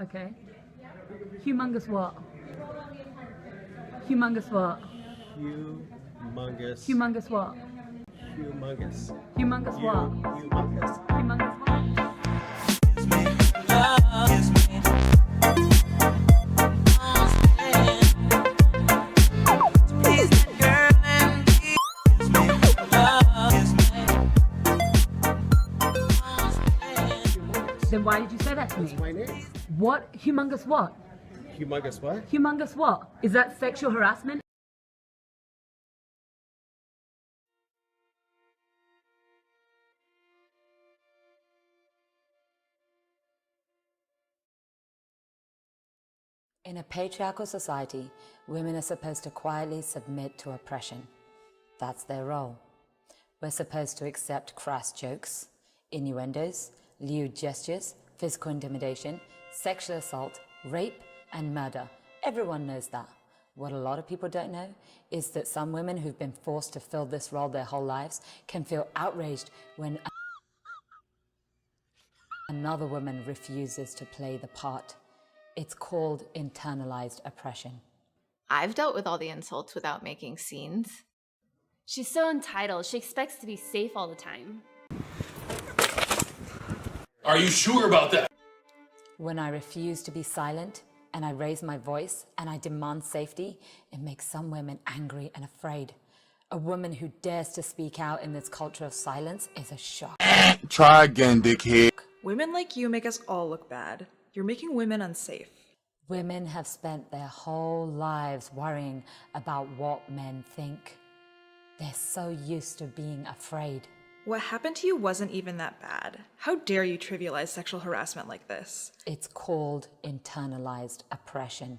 Okay. Humongous what? Humongous what? Humongous. Humongous what? Humongous. Humongous what? Humongous. Humongous what? Then why did you say that to me? That's my name. What? Humongous what? Humongous what? Humongous what? Is that sexual harassment? In a patriarchal society, women are supposed to quietly submit to oppression. That's their role. We're supposed to accept crass jokes, innuendos, lewd gestures, physical intimidation, sexual assault, rape, and murder. Everyone knows that. What a lot of people don't know is that some women who've been forced to fill this role their whole lives can feel outraged when another woman refuses to play the part. It's called internalized oppression. I've dealt with all the insults without making scenes. She's so entitled. She expects to be safe all the time. Are you sure about that? When I refuse to be silent and I raise my voice and I demand safety, it makes some women angry and afraid. A woman who dares to speak out in this culture of silence is a shock. Try again, dickhead. Women like you make us all look bad. You're making women unsafe. Women have spent their whole lives worrying about what men think. They're so used to being afraid. What happened to you wasn't even that bad. How dare you trivialize sexual harassment like this? It's called internalized oppression.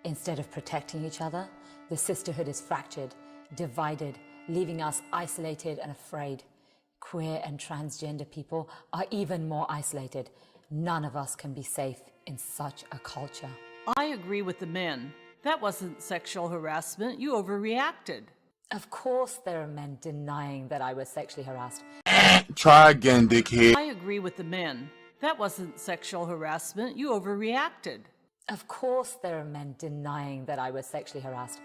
Instead of protecting each other, the sisterhood is fractured, divided, leaving us isolated and afraid. Queer and transgender people are even more isolated. None of us can be safe in such a culture. I agree with the men. That wasn't sexual harassment. You overreacted. Of course there are men denying that I was sexually harassed. Try again, dickhead. I agree with the men. That wasn't sexual harassment. You overreacted. Of course there are men denying that I was sexually harassed.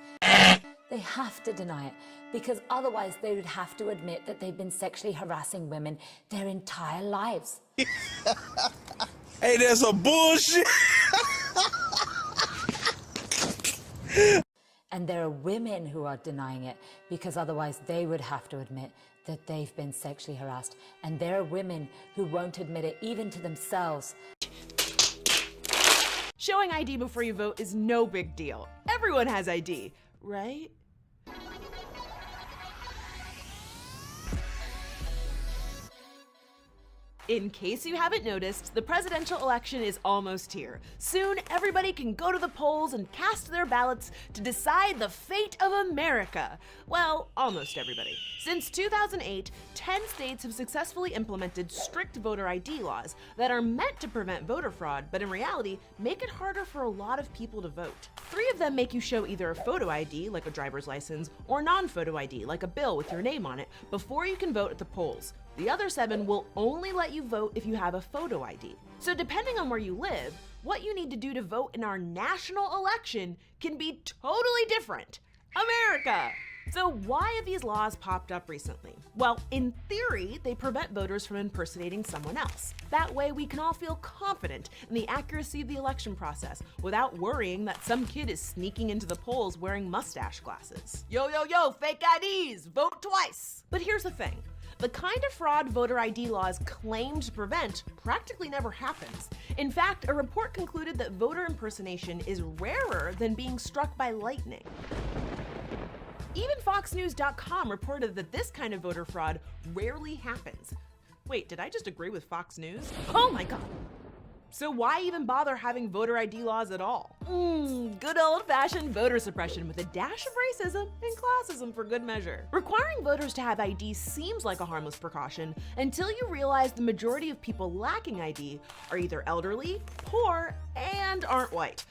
They have to deny it, because otherwise they would have to admit that they've been sexually harassing women their entire lives. Hey, that's a bullshit. And there are women who are denying it, because otherwise they would have to admit that they've been sexually harassed. And there are women who won't admit it even to themselves. Showing ID before you vote is no big deal. Everyone has ID, right? In case you haven't noticed, the presidential election is almost here. Soon, everybody can go to the polls and cast their ballots to decide the fate of America. Well, almost everybody. Since 2008, 10 states have successfully implemented strict voter ID laws that are meant to prevent voter fraud, but in reality, make it harder for a lot of people to vote. 3 of them make you show either a photo ID, like a driver's license, or non-photo ID, like a bill with your name on it, before you can vote at the polls. The other 7 will only let you vote if you have a photo ID. So depending on where you live, what you need to do to vote in our national election can be totally different. America! So why have these laws popped up recently? Well, in theory, they prevent voters from impersonating someone else. That way we can all feel confident in the accuracy of the election process without worrying that some kid is sneaking into the polls wearing mustache glasses. Yo, yo, yo, fake IDs, vote twice! But here's the thing. The kind of fraud voter ID laws claim to prevent practically never happens. In fact, a report concluded that voter impersonation is rarer than being struck by lightning. Even FoxNews.com reported that this kind of voter fraud rarely happens. Wait, did I just agree with Fox News? Oh my god! So why even bother having voter ID laws at all? Good old-fashioned voter suppression with a dash of racism and classism for good measure. Requiring voters to have ID seems like a harmless precaution until you realize the majority of people lacking ID are either elderly, poor, and aren't white.